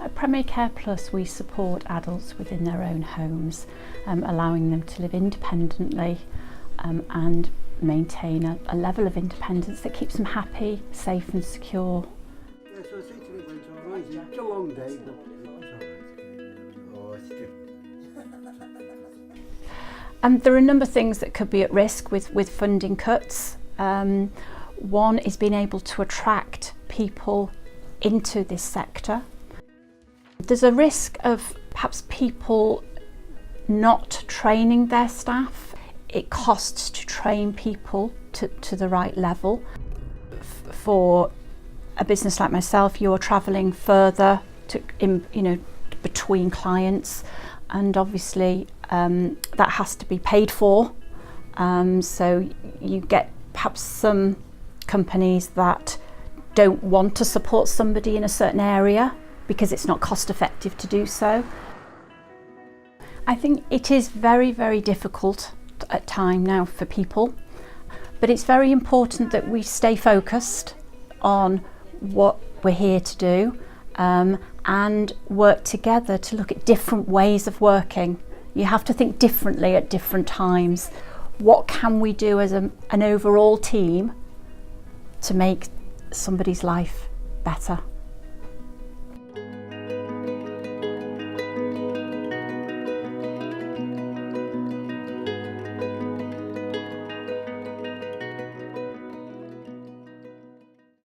At Premier Care Plus, we support adults within their own homes, allowing them to live independently and maintain a level of independence that keeps them happy, safe and secure. Yeah, so I think it went all right. It's a long day, but it was all right. Oh, it's good. There are a number of things that could be at risk with funding cuts. One is being able to attract people into this sector. There's a risk of perhaps people not training their staff. It costs to train people to the right level. For a business like myself, you're travelling further between clients, and obviously that has to be paid for. So you get perhaps some companies that don't want to support somebody in a certain area because it's not cost effective to do so. I think it is very, very difficult at time now for people, but it's very important that we stay focused on what we're here to do and work together to look at different ways of working. You have to think differently at different times. What can we do as an overall team to make somebody's life better?